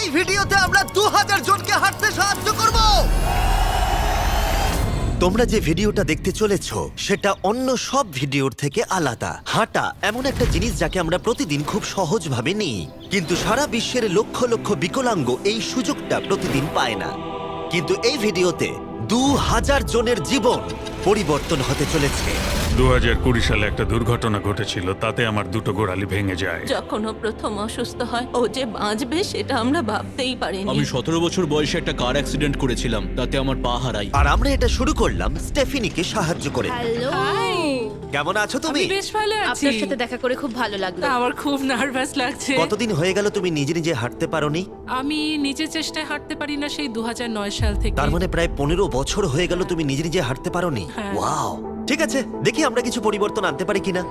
এই ভিডিওতে আমরা 2000 জনকে হাঁটতে সাহায্য করব। তোমরা যে ভিডিওটা দেখতে চলেছো সেটা অন্য সব ভিডিওর থেকে আলাদা। হাঁটা এমন একটা জিনিস যাকে আমরা প্রতিদিন খুব সহজভাবে নিই, কিন্তু সারা বিশ্বের লক্ষ লক্ষ বিকলাঙ্গ এই সুযোগটা প্রতিদিন পায় না। কিন্তু এই ভিডিওতে 2000 জনের জীবন পরিবর্তন হতে চলেছে। 2020 সালে একটা দুর্ঘটনা ঘটেছিল, তাতে আমার দুটো গোড়ালি ভেঙে যায়। যখন ও প্রথম অসুস্থ হয়, ও যে বাঁচবে সেটা আমরা ভাবতেই পারিনি। আমি 17 বছর বয়সে একটা কার অ্যাক্সিডেন্ট করেছিলাম, তাতে আমার পা হারাই। আর আমরা এটা শুরু করলাম স্টেফিনিকে সাহায্য করে। হ্যালো, কেমন আছো তুমি? বেশ ভালো আছি। আপনার সাথে দেখা করে খুব ভালো লাগলো। আমার খুব নার্ভাস লাগছে। কতদিন হয়ে গেল তুমি নিজে নিজে হাঁটতে পারোনি? আমি নিজের চেষ্টায় হাঁটতে পারি না সেই 2009 সাল থেকে। তার মানে প্রায় 15 বছর হয়ে গেল তুমি নিজে নিজে হাঁটতে পারোনি। হ্যাঁ। ওয়াও, ঠিক আছে, দেখি আমরা কিছু পরিবর্তন আনতে পারি কিনা।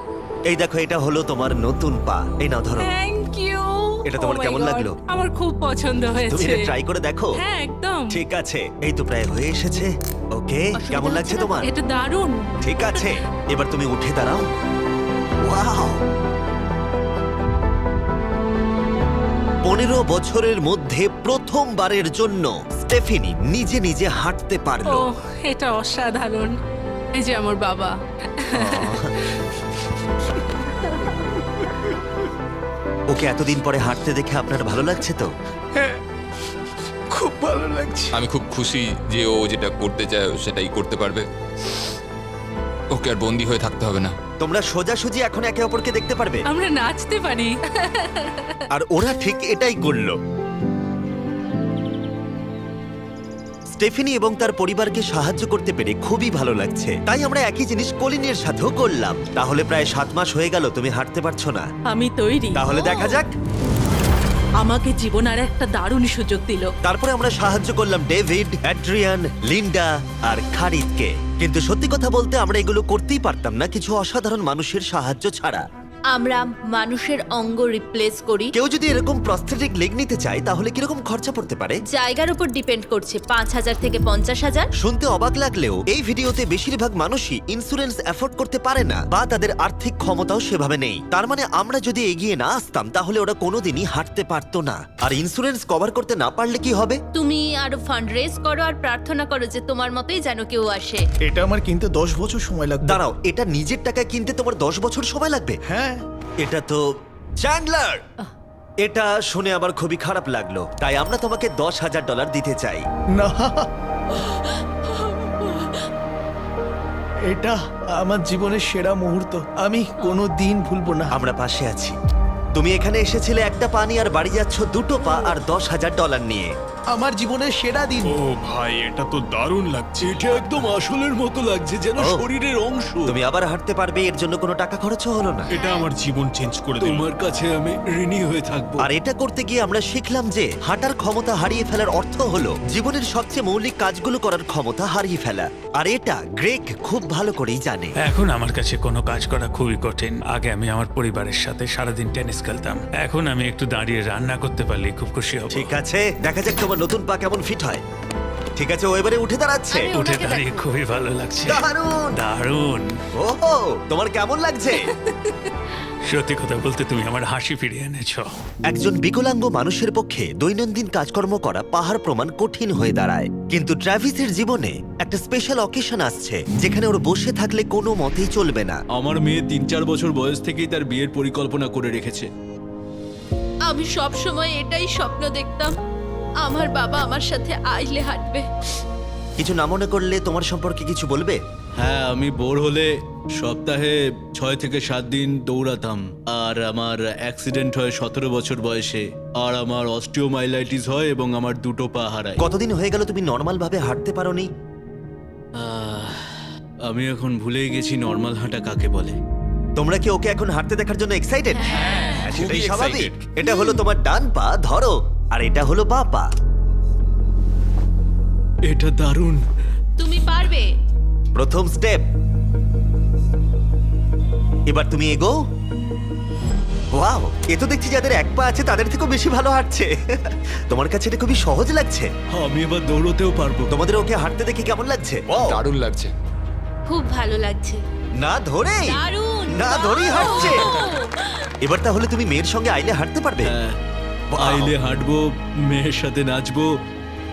এই দেখো, এটা হলো তোমার নতুন পা। এই নাও ধরো। Thank you. এটা তোমার কেমন লাগলো? আমার খুব পছন্দ তুমি হয়েছে। এটা ট্রাই করে দেখো। হ্যাঁ, একদম। ঠিক আছে, এই তো প্রায় হয়ে এসেছে। ওকে, কেমন লাগছে তোমার? এটা দারুণ। ঠিক আছে, এবার তুমি উঠে দাঁড়াও। ওয়াও, 15 বছরের মধ্যে প্রথমবারের জন্য স্টেফিনি নিজে নিজে হাঁটতে ও, পারলো। এটা অসাধারণ। এই যে আমার বাবা। ওকে এতদিন পরে হাঁটতে দেখে আপনার ভালো লাগছে তো? আমি খুব খুশি যে ও যেটা করতে চায় ও সেটাই করতে পারবে। ওকে আর বন্দি হয়ে থাকতে হবে না। তোমরা সোজাসুজি এখন একে অপরকে দেখতে পারবে। আমরা নাচতে পারি। আর ওরা ঠিক এটাই করলো। স্টেফিনি এবং তার পরিবারকে সাহায্য করতে পেরে খুবই ভালো লাগছে। তাই আমরা একই জিনিস কলিনের সাথেও করলাম। তাহলে প্রায় 7 মাস হয়ে গেল তুমি হাঁটতে পারছো না। আমি তৈরি। তাহলে দেখা যাক। আমাকে জীবন আর একটা দারুণ সুযোগ দিল। তারপরে আমরা সাহায্য করলাম ডেভিড, অ্যাড্রিয়ান, লিন্ডা আর খারিদকে। কিন্তু সত্যি কথা বলতে আমরা এগুলো করতেই পারতাম না কিছু অসাধারণ মানুষের সাহায্য ছাড়া। আমরা মানুষের অঙ্গ রিপ্লেস করি। কেউ যদি এরকম প্রস্থেটিক লেগ নিতে চায় তাহলে কিরকম খরচা পড়তে পারে? জায়গার উপর ডিপেন্ড করছে, 5,000 থেকে 50,000। শুনতে অবাক লাগলেও এই ভিডিওতে বেশিরভাগ মানুষই ইন্স্যুরেন্স অ্যাফোর্ড করতে পারে না বা তাদের আর্থিক ক্ষমতাও সেভাবে নেই। তার মানে আমরা যদি এগিয়ে না আসতাম তাহলে ওরা কোনোদিনই হাঁটতে পারতো না। আর ইন্স্যুরেন্স কভার করতে না পারলে কি হবে? তুমি আরো ফান্ড রেজ করো আর প্রার্থনা করো যে তোমার মতোই যেন কেউ আসে। এটা আমার কিনতে 10 বছর সময় লাগবে। দাঁড়াও, এটা নিজের টাকায় কিনতে তোমার 10 বছর সময় লাগবে? হ্যাঁ, এটা তো চ্যান্ডলার, এটা শুনে আমার খুবই খারাপ লাগলো। তাই আমরা তোমাকে $10,000 দিতে চাই। না, এটা আমার জীবনের সেরা মুহূর্ত। আমি কোনো দিন ভুলবো না। আমরা পাশে আছি। তুমি এখানে এসেছিলে একটা পা নিয়ে আর বাড়ি যাচ্ছ দুটো পা আর $10,000 নিয়ে। আমার জীবনের সেরা দিন। ও ভাই, এটা তো দারুণ লাগছে। এটা একদম আসলের মতো লাগছে, যেন ও। শরীরের অংশ। তুমি আবার হাঁটতে পারবে, এর জন্য কোনো টাকা খরচও হলো না। এটা আমার জীবন চেঞ্জ করে দিল। তোমার কাছে আমি ঋণী হয়ে থাকবো। আর এটা করতে গিয়ে আমরা শিখলাম যে হাঁটার ক্ষমতা হারিয়ে ফেলার অর্থ হলো জীবনের সবচেয়ে মৌলিক কাজগুলো করার ক্ষমতা হারিয়ে ফেলা। আর এটা গ্রেগ খুব ভালো করেই জানে। এখন আমার কাছে কোনো কাজ করা খুবই কঠিন। আগে আমি আমার পরিবারের সাথে সারাদিন টেনিস খেলতাম, এখন আমি একটু দাঁড়িয়ে রান্না করতে পারলে খুব খুশি হব। ঠিক আছে, দেখা যাক তোমার নতুন পা কেমন ফিট হয়। ঠিক আছে, ও এবারে উঠে দাঁড়াচ্ছে। আমি উঠে ওনাকে দাঁড়িয়ে খুবই ভালো লাগছে। দারুণ! দারুণ। ওহো, তোমার কেমন লাগছে? সত্যি কথা বলতে তুমি আমার হাসি ফিরিয়ে এনেছো। একজন বিকলাঙ্গ মানুষের পক্ষে দৈনন্দিন কাজকর্ম করা পাহাড় প্রমাণ কঠিন হয়ে দাঁড়ায়। কিন্তু ট্রাভিসের জীবনে একটা স্পেশাল অকেশন আসছে যেখানে ওর বসে থাকলে কোনো মতেই চলবে না। আমার মেয়ে 3-4 বছর বয়স থেকেই তার বিয়ের পরিকল্পনা করে রেখেছে। আমি সব সময় এটাই স্বপ্ন দেখতাম, আমার বাবা আমার সাথে আইলে হাঁটবে। কিছু না মনে করলে তোমার সম্পর্কে কিছু বলবে? হ্যাঁ, আমি বোর হলে সপ্তাহে 6 থেকে 7 দিন দৌড়াতাম। আর আমার অ্যাক্সিডেন্ট হয় 17 বছর বয়সে। আর আমার অস্টিওমাইলাইটিস হয় এবং আমার দুটো পা হারায়। কতদিন হয়ে গেল তুমি নর্মাল ভাবে হাঁটতে পারোনি? আমি এখন ভুলেই গেছি নর্মাল হাঁটা কাকে বলে। তোমরা কি ওকে এখন হাঁটতে দেখার জন্য এক্সাইটেড? সেটাই খুবই স্বাভাবিক। excited। এটা হলো তোমার ডান পা, ধরো, আর এটা হলো বাঁ পা। এটা দারুণ। তুমি পারবে। প্রথম স্টেপ। এবার তুমি এগো। ওয়াও, এ তো দেখছি যাদের এক পা আছে তাদের থেকেও বেশি ভালো হাঁটছে। তোমার কাছে এটা খুবই সহজ লাগছে। আমি এবার দৌড়তেও পারবো। তোমাদের ওকে হাঁটতে দেখে কেমন লাগছে? দারুণ লাগছে। খুব ভালো লাগছে। না ধরে, দারুণ। না ধরেই হাঁটছে। এবার তাহলে তুমি মেয়ের সঙ্গে আইলে হাঁটতে পারবে? হ্যাঁ, Wow! আইলে হাঁটবো, মেয়ের সাথে নাচবো।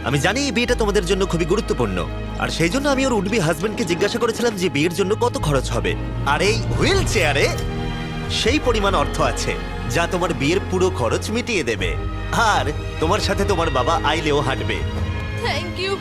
আমি জানি এই বিয়েটা তোমাদের জন্য খুবই গুরুত্বপূর্ণ আর সেই জন্য আমি ওর উডবি হাজবেন্ডকে জিজ্ঞাসা করেছিলাম যে বিয়ের জন্য কত খরচ হবে। আর এই হুইল চেয়ারে সেই পরিমাণ অর্থ আছে যা তোমার বিয়ের পুরো খরচ মিটিয়ে দেবে। আর তোমার সাথে তোমার বাবা আইলেও হাঁটবে। Thank you.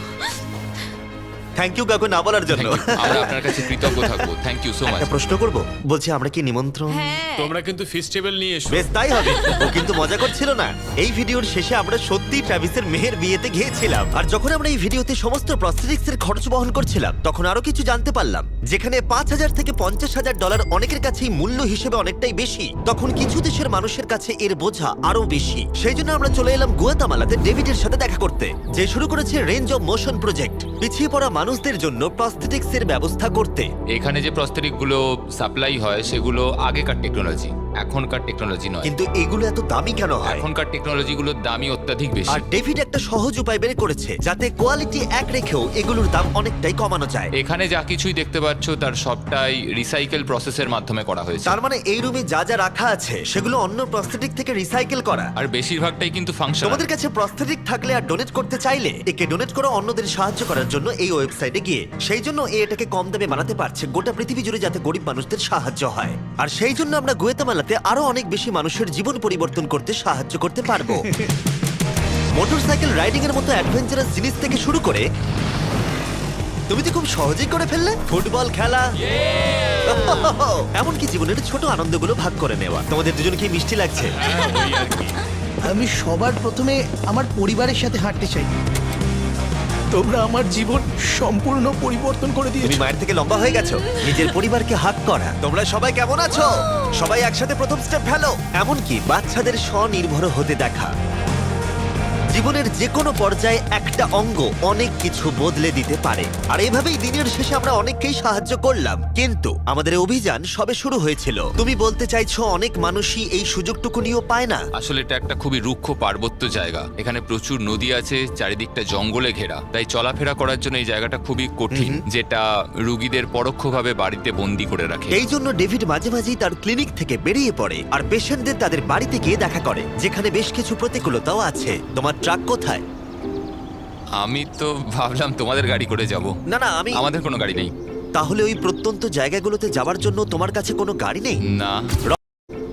থ্যাংক ইউ কাকু না বলার জন্য। Thank you. আমরা আপনার কাছে কৃতজ্ঞ থাকবো, থ্যাংক ইউ সো মাচ। একটা প্রশ্ন করব, বলছি আমরা কি নিমন্ত্রণ? হ্যাঁ, তোমরা কিন্তু ফেস্টিভ্যাল নিয়ে এসো। বেশ তাই হবে। ও কিন্তু মজা করছিল না। এই ভিডিওর শেষে আমরা সত্যি ট্রাভিসের মেহের বিয়েতে গিয়েছিলাম আর যখন আমরা এই ভিডিওতে সমস্ত প্রস্থেটিক্স এর খরচ বহন করছিলাম তখন আরো কিছু জানতে পারলাম। যেখানে $5,000 থেকে $50,000 অনেকের কাছেই মূল্য হিসেবে অনেকটাই বেশি, তখন কিছু দেশের মানুষের কাছে এর বোঝা আরো বেশি। সেই জন্য আমরা চলে এলাম গুয়াতামালাতে ডেভিডের সাথে দেখা করতে, যে শুরু করেছে রেঞ্জ অফ মোশন প্রজেক্ট, পিছিয়ে পড়া মানুষদের জন্য প্রস্থেটিক্স এর ব্যবস্থা করতে। এখানে যে প্রস্তরিক গুলো সাপ্লাই হয় সেগুলো আগেকার টেকনোলজি, এখনকার টেকনোলজি নয়। কিন্তু এগুলো এত দামি কেন হয়? এখনকার টেকনোলজি গুলোর দামই অত্যাধিক বেশি। আর ডেভিড একটা সহজ উপায় বের করেছে যাতে কোয়ালিটি এক রেখেও এগুলোর দাম অনেকটাই কমানো যায়। এখানে যা কিছুই দেখতে পাচ্ছ তার সবটাই রিসাইকেল প্রসেসের মাধ্যমে করা হয়েছে। তার মানে এই রুমে যা যা রাখা আছে সেগুলো অন্য প্রস্থেটিক থেকে রিসাইকেল করা। আর বেশিরভাগটাই কিন্তু ফাংশন। তোমাদের কাছে প্রস্থেটিক থাকলে আর ডোনেট করতে চাইলে একে ডোনেট করা অন্যদের সাহায্য করার জন্য এই ওয়েবসাইটে গিয়ে, সেই জন্য এটাকে কম দামে বানাতে পারছে গোটা পৃথিবী জুড়ে যাতে গরিব মানুষদের সাহায্য হয়। আর সেই জন্য আমরা গুয়েতামালাতে আরো অনেক বেশি মানুষের জীবন পরিবর্তন করতে সাহায্য করতে পারবো। মোটরসাইকেল রাইডিং এর মতো অ্যাডভেঞ্চারাস জিনিস থেকে শুরু করে তুমি তো খুব সহজেই করে ফেললে ফুটবল খেলা, এমনকি জীবনের ছোট আনন্দগুলো ভাগ করে নেওয়া। তোমাদের দুজনকে মিষ্টি লাগছে? আমি সবার প্রথমে আমার পরিবারের সাথে হাঁটতে চাই। তোমরা আমার জীবন সম্পূর্ণ পরিবর্তন করে তুমি দিয়েছো। মায়ের থেকে লম্বা হয়ে গেছো। নিজের পরিবারকে হাত করা। তোমরা সবাই কেমন আছো? সবাই একসাথে প্রথম স্টেপ ফেলো। এমনকি বাচ্চাদের স্বনির্ভর হতে দেখা। জীবনের যে কোনো পর্যায়ে একটা অঙ্গ অনেক কিছু বদলে দিতে পারে। আর এইভাবেই দিনের শেষে আমরা অনেককেই সাহায্য করলাম, কিন্তু আমাদের অভিযান সবে শুরু হয়েছিল। তুমি বলতে চাইছো অনেক মানুষই এই সুযোগটুকু নিয়েও পায় না? আসলে এটা একটা খুবই রুক্ষ পার্বত্য জায়গা। এখানে প্রচুর নদী আছে, চারিদিকটা জঙ্গলে ঘেরা, তাই চলাফেরা করার জন্য এই জায়গাটা খুবই কঠিন, যেটা রুগীদের পরোক্ষভাবে বাড়িতে বন্দি করে রাখে। এই জন্য ডেভিড মাঝে মাঝেই তার ক্লিনিক থেকে বেরিয়ে পড়ে আর পেশেন্টদের তাদের বাড়িতে গিয়ে দেখা করে, যেখানে বেশ কিছু প্রতিকূলতাও আছে। তোমার ট্রাক কোথায়? আমি তো ভাবলাম তোমাদের গাড়ি করে যাব। না না, আমি আমাদের কোনো গাড়ি নেই। তাহলে ওই প্রত্যন্ত জায়গাগুলোতে যাওয়ার জন্য তোমার কাছে কোনো গাড়ি নেই? না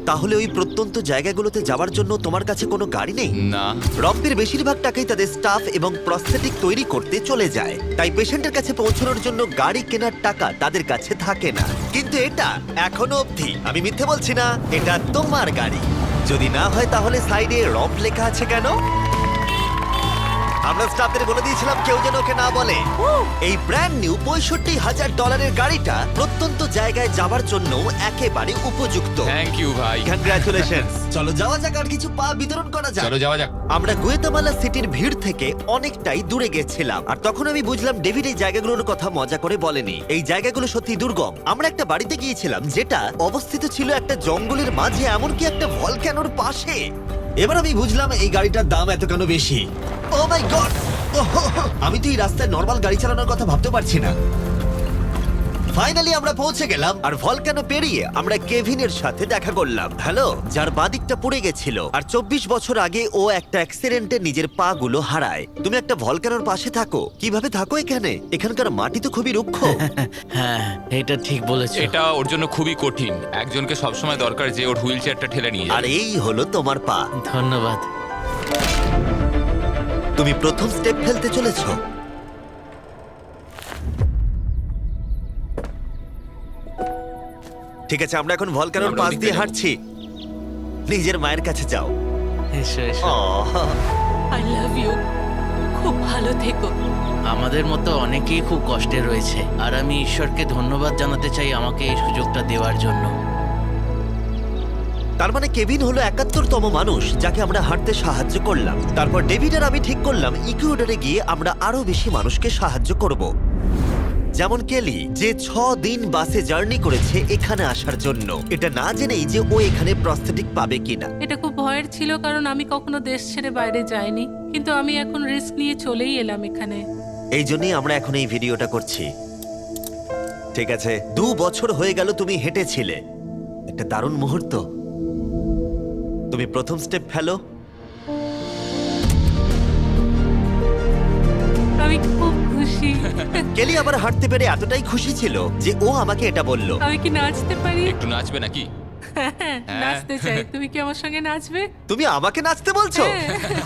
তাহলে ওই প্রত্যন্ত জায়গাগুলোতে যাওয়ার জন্য তোমার কাছে কোনো গাড়ি নেই? না। রম্পের বেশিরভাগ টাকাই তাদের স্টাফ এবং প্রস্থেটিক তৈরি করতে চলে যায়, তাই পেশেন্টের কাছে পৌঁছানোর জন্য গাড়ি কেনার টাকা তাদের কাছে থাকে না। কিন্তু এটা এখনো অবধি, আমি মিথ্যে বলছি না, এটা তোমার গাড়ি। যদি না হয় তাহলে সাইডে রম্প লেখা আছে কেন? আমরা স্টাফদের বলে দিয়েছিলাম কেউ যেন ওকে না বলে। এই ব্র্যান্ড নিউ $65,000 গাড়িটা প্রত্যন্ত জায়গায় যাওয়ার জন্য একেবারে উপযুক্ত। থ্যাংক ইউ ভাই। কংগ্রাচুলেশনস। চলো যাওয়া যাক আর কিছু পা বিতরণ করা যাক। চলো যাওয়া যাক। আমরা গুয়েতামালা সিটির ভিড় থেকে অনেকটাই দূরে গেছিলাম আর তখন আমি বুঝলাম ডেভিড এই জায়গাগুলোর কথা মজা করে বলেনি। এই জায়গাগুলো সত্যি দুর্গম। আমরা একটা বাড়িতে গিয়েছিলাম যেটা অবস্থিত ছিল একটা জঙ্গলের মাঝে, এমনকি একটা ভলক্যানোর পাশে। এবার আমি বুঝলাম এই গাড়িটার দাম এত কেন বেশি। ও মাই গড! আমি তো এই রাস্তায় নর্মাল গাড়ি চালানোর কথা ভাবতে পারছি না। ফাইনালি আমরা পৌঁছে গেলাম আর ভলকানো পেরিয়ে আমরা কেভিনের সাথে দেখা করলাম। হ্যালো, যার বাদিকটা পড়ে গেছিল আর 24 বছর আগে ও একটা অ্যাক্সিডেন্টে নিজের পা গুলো হারায়। তুমি একটা ভলকানোর পাশে থাকো, কিভাবে থাকো এখানে? এখানকার মাটি তো খুবই রুক্ষ। হ্যাঁ, এটা ঠিক বলেছো। এটা ওর জন্য খুবই কঠিন। একজনকে সবসময় দরকার যে ওর হুইল চেয়ারটা ঠেলে নিয়ে আর যায়। এই হলো তোমার পা। ধন্যবাদ। তুমি প্রথম স্টেপ ফেলতে চলেছো। ঠিক আছে, আমরা এখন ভলকানোর আমরা পাশ ওদিকে দিয়ে যাবো। হাঁটছি। নিজের মায়ের কাছে যাও। এসো এসো। আহ, আই লাভ ইউ। খুব ভালো থেকো। আমাদের মতো অনেকেই খুব কষ্টে রয়েছে, আর আমি ঈশ্বরকে ধন্যবাদ জানাতে চাই আমাকে এই সুযোগটা দেওয়ার জন্য। তার মানে কেভিন হলো 71তম মানুষ যাকে আমরা হাঁটতে সাহায্য করলাম। তারপর ডেভিড আর আমি ঠিক করলাম ইকুয়েডরে গিয়ে আমরা আরো বেশি মানুষকে সাহায্য করব, যেমন কেলি, যে 6 দিন বাসে জার্নি করেছে এখানে আসার জন্য, এটা না জেনেই যে ও এখানে প্রস্থেটিক পাবে কিনা। এটা খুব ভয়ের ছিল, কারণ আমি কখনো দেশ ছেড়ে বাইরে যাইনি, কিন্তু আমি এখন রিস্ক নিয়ে চলেই এলাম এখানে। এই জন্যই আমরা এখন এই ভিডিওটা করছি। ঠিক আছে, 2 বছর হয়ে গেল তুমি হেঁটেছিলে, একটা দারুণ মুহূর্ত। তুমি প্রথম স্টেপ ফেলো। কেলি আবার হাঁটতে পেরে এতটাই খুশি ছিল যে ও আমাকে এটা বলল। আমি কি নাচতে পারি? একটু নাচবে নাকি? নাচতে চাই, তুমি কি আমার সঙ্গে নাচবে? তুমি আমাকে নাচতে বলছো?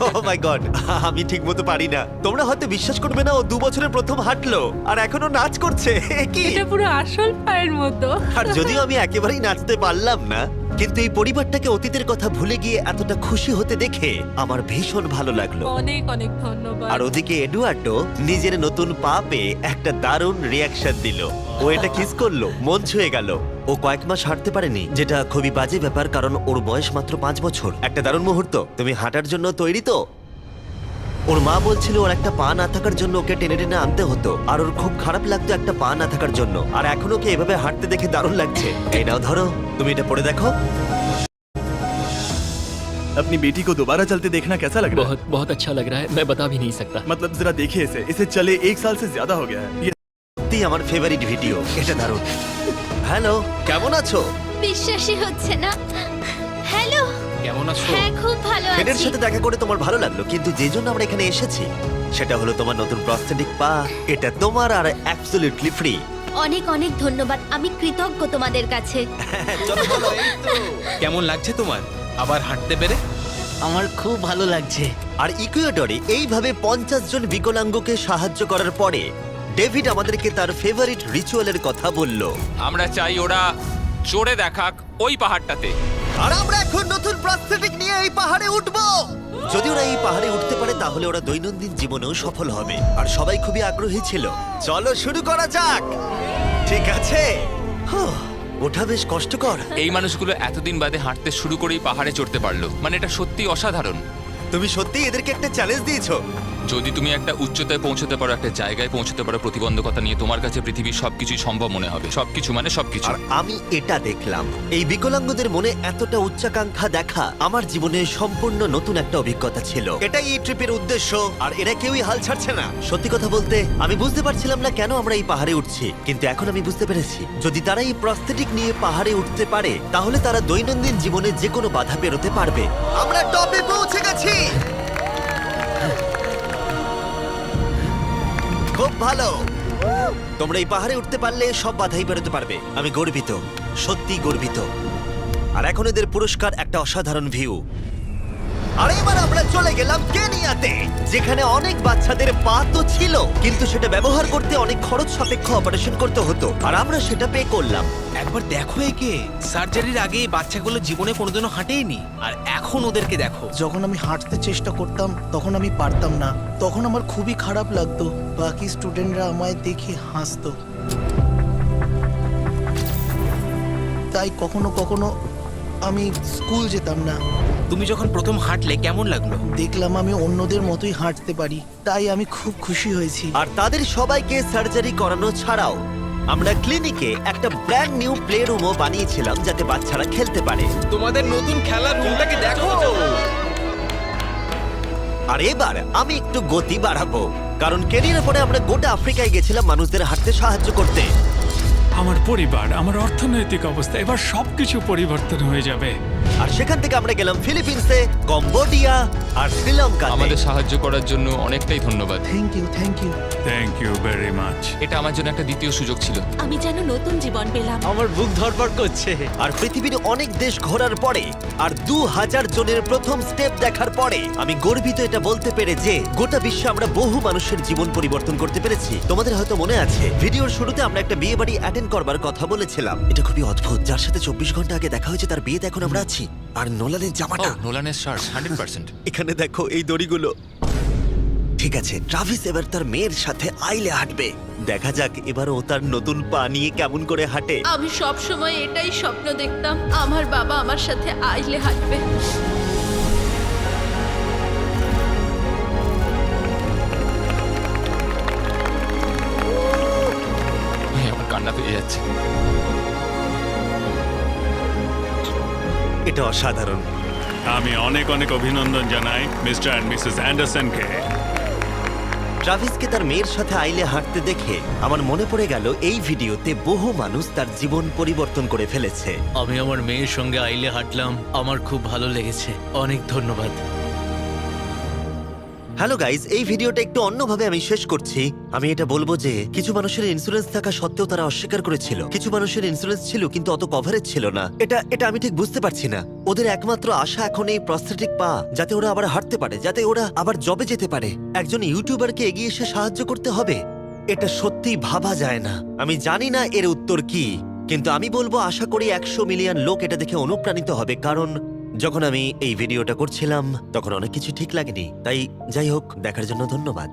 ও মাই গড, আমি ঠিকমতো পারি না। তোমরা হয়তো বিশ্বাস করবে না, ও 2 বছরের প্রথম হাঁটলো আর এখনো নাচ করছে। এ কি? এটা পুরো আসল পায়ের মতো। আর যদিও আমি একেবারেই নাচতে পারলাম না, কিন্তু এই পরিবারটাকে অতীতের কথা ভুলে গিয়ে এতটা খুশি হতে দেখে আমার ভীষণ ভালো লাগলো। অনেক অনেক ধন্যবাদ। আর ওদিকে এডুয়ার্ডো নিজের নতুন পা পেয়ে একটা দারুণ রিয়াকশন দিল। ও এটা কিস করলো, মন ছুঁয়ে গেল। ও কয়েক মাস হাঁটতে পারেনি, যেটা খুবই বাজে ব্যাপার, কারণ ওর বয়স মাত্র 5 বছর। একটা দারুণ মুহূর্ত। তুমি হাঁটার জন্য তৈরি তো? ওর মা বলছিল ওর একটা পা না থাকার জন্য ওকে টেনে টেনে আনতে হতো, আর ওর খুব খারাপ লাগতো একটা পা না থাকার জন্য। আর এখন ওকে এভাবে হাঁটতে দেখে দারুণ লাগছে। এই নাও ধরো, তুমি এটা পরে দেখো। अपनी बेटी को दोबारा चलते देखना कैसा लग रहा है? बहुत बहुत अच्छा लग रहा है, मैं बता भी नहीं सकता। मतलब जरा देखिए इसे चले 1 साल से ज्यादा हो गया है। ये সত্যি আমার ফেভারিট ভিডিও, এটা দারুণ। হ্যালো, কেমন আছো? বিশ্বাসই হচ্ছে না। হ্যালো, কেমন আছো? হ্যাঁ খুব ভালো ফেডের আছি। সাথে দেখা করে তোমার ভালো লাগলো, কিন্তু যে জন্য আমরা এখানে এসেছি সেটা হলো তোমার নতুন প্রস্থেটিক পা। এটা তোমার আর অ্যাবসলিউটলি ফ্রি। অনেক অনেক ধন্যবাদ, আমি কৃতজ্ঞ তোমাদের কাছে। চলো চলো। কেমন লাগছে তোমার আবার হাঁটতে পেরে? আমার খুব ভালো লাগছে। আর ইকুয়েডরে এইভাবে 50 জন বিকলাঙ্গকে সাহায্য করার পরে ডেভিড আমাদেরকে তার ফেভারিট রিচুয়ালের কথা বলল। আমরা চাই ওরা চড়ে দেখাক ওই পাহাড়টাতে। আর আমরা এখন নতুন প্রস্থেটিক নিয়ে এই পাহাড়ে উঠবো। যদি ওরা এই পাহাড়ে উঠতে পারে তাহলে ওরা দৈনন্দিন জীবনেও সফল হবে। আর সবাই খুবই আগ্রহী ছিল। চলো শুরু করা যাক। ঠিক আছে। হুঁ, ওঠা বেশ কষ্টকর। এই মানুষগুলো এতদিন বাদে হাঁটতে শুরু করেই পাহাড়ে চড়তে পারলো, মানে এটা সত্যি অসাধারণ। তুমি সত্যি এদেরকে একটা চ্যালেঞ্জ দিয়েছো। যদি তুমি একটা উচ্চতায় পৌঁছতে পারো, একটা জায়গায় পৌঁছতে পারো, প্রতিবন্ধকতা নিয়ে তোমার কাছে পৃথিবীর সবকিছুই সম্ভব মনে হবে। সবকিছু মানে সবকিছু। আর আমি এটা দেখলাম, এই বিকলাঙ্গদের মনে এতটা উচ্চাকাঙ্ক্ষা দেখা আমার জীবনে সম্পূর্ণ নতুন একটা অভিজ্ঞতা ছিল। এটাই এই ট্রিপের উদ্দেশ্য, আর এরা কেউই হাল ছাড়ছে না। সত্যি কথা বলতে আমি বুঝতে পারছিলাম না কেন আমরা এই পাহাড়ে উঠছি, কিন্তু এখন আমি বুঝতে পেরেছি যদি তারা এই প্রস্থেটিক নিয়ে পাহাড়ে উঠতে পারে তাহলে তারা দৈনন্দিন জীবনে যে কোনো বাধা পেরোতে পারবে। আমরা টপে পৌঁছে গেছি। খুব ভালো। তোমরা এই পাহাড়ে উঠতে পারলে সব বাধাই বেরোতে পারবে। আমি গর্বিত, সত্যি গর্বিত। আর এখন এদের পুরস্কার একটা অসাধারণ ভিউ। আর এবার আমরা চলে গেলাম কেনিয়াতে, যেখানে অনেক বাচ্চাদের পা তো ছিল, কিন্তু সেটা ব্যবহার করতে অনেক খরচ সাপেক্ষ অপারেশন করতে হতো, আর আমরা সেটা পে করলাম। একবার দেখো একে, সার্জারির আগে এই বাচ্চাগুলো জীবনে কোনোদিনও হাঁটেইনি, আর এখন ওদেরকে দেখো। যখন আমি হাঁটতে চেষ্টা করতাম তখন আমি পারতাম না, তখন আমার খুবই খারাপ লাগতো। বাকি স্টুডেন্টরা আমায় দেখে হাসতো, তাই কখনো কখনো আমি স্কুল যেতাম না। তুমি যখন প্রথম হাঁটলে কেমন লাগলো? দেখলাম আমি অন্যদের মতোই হাঁটতে পারি, তাই আমি খুব খুশি হয়েছি। আর তাদের সবাইকে সার্জারি করানো ছাড়াও আমরা ক্লিনিকে একটা ব্র্যান্ড নিউ প্লে রুমও বানিয়েছিলাম যাতে বাচ্চারা খেলতে পারে। তোমাদের নতুন খেলার রুমটাকে দেখো। আর এবার আমি একটু গতি বাড়াবো, কারণ কেনিয়ার পরে আমরা গোটা আফ্রিকায় গেছিলাম মানুষদের হাঁটতে সাহায্য করতে। আমার পরিবার, আমার অর্থনৈতিক অবস্থা, এবার সবকিছু পরিবর্তন হয়ে যাবে। আর সেখান থেকে আমরা গেলাম ফিলিপিন্সে, কম্বোডিয়া আর শ্রীলঙ্কা। আমাদের সাহায্য করার জন্য অনেকটাই ধন্যবাদ। Thank you, thank you. Thank you very much. এটা আমার জন্য একটা দ্বিতীয় সুযোগ ছিল। আমি যেন নতুন জীবন পেলাম। আমার বুক ধড়ফড় করছে। আর পৃথিবীর অনেক দেশ ঘোরার পরে আর 2000 জনের প্রথম স্টেপ দেখার পরে আমি গর্বিত এটা বলতে পেরে যে গোটা বিশ্বে আমরা বহু মানুষের জীবন পরিবর্তন করতে পেরেছি। তোমাদের হয়তো মনে আছে ভিডিওর শুরুতে আমরা একটা বিয়ে বাড়ি অ্যাটেন্ড করবার কথা বলেছিলাম। এটা খুবই অদ্ভুত, যার সাথে 24 ঘন্টা আগে দেখা হয়েছে তার বিয়েতে এখন আমরা আছি। আর নোলানের জামাটা, নোলানের শার্ট 100%। এখানে দেখো এই দড়িগুলো। ঠিক আছে, ট্রাভিস এবার তার মেয়ের সাথে আইলে হাঁটবে। দেখা যাক এবার ও তার নতুন পা নিয়ে কেমন করে হাঁটে। আমি সব সময় এটাই স্বপ্ন দেখতাম, আমার বাবা আমার সাথে আইলে হাঁটবে। আমার কান্না পেয়ে যাচ্ছে। এটা অসাধারণ। আমি অনেক অনেক অভিনন্দন জানাই মিস্টার অ্যান্ড মিসেস অ্যান্ডারসনকে। ট্রাভিসকে তার মেয়ের সাথে আইলে হাঁটতে দেখে আমার মনে পড়ে গেল এই ভিডিওতে বহু মানুষ তার জীবন পরিবর্তন করে ফেলেছে। আমি আমার মেয়ের সঙ্গে আইলে হাঁটলাম, আমার খুব ভালো লেগেছে। অনেক ধন্যবাদ। হ্যালো গাইজ, এই ভিডিওটা একটু অন্যভাবে আমি শেষ করছি। আমি এটা বলবো যে কিছু মানুষের ইন্স্যুরেন্স থাকা সত্ত্বেও তারা অস্বীকার করেছিল, কিছু মানুষের ইন্স্যুরেন্স ছিল কিন্তু অত কভারেজ ছিল না। এটা আমি ঠিক বুঝতে পারছি না। ওদের একমাত্র আশা এখন এই প্রস্থেটিক পা, যাতে ওরা আবার হাঁটতে পারে, যাতে ওরা আবার জবে যেতে পারে। একজন ইউটিউবারকে এগিয়ে এসে সাহায্য করতে হবে, এটা সত্যিই ভাবা যায় না। আমি জানি না এর উত্তর কি, কিন্তু আমি বলবো আশা করি 100 মিলিয়ন লোক এটা দেখে অনুপ্রাণিত হবে। কারণ যখন আমি এই ভিডিওটা করছিলাম তখন অনেক কিছু ঠিক লাগেনি। তাই যাই হোক, দেখার জন্য ধন্যবাদ।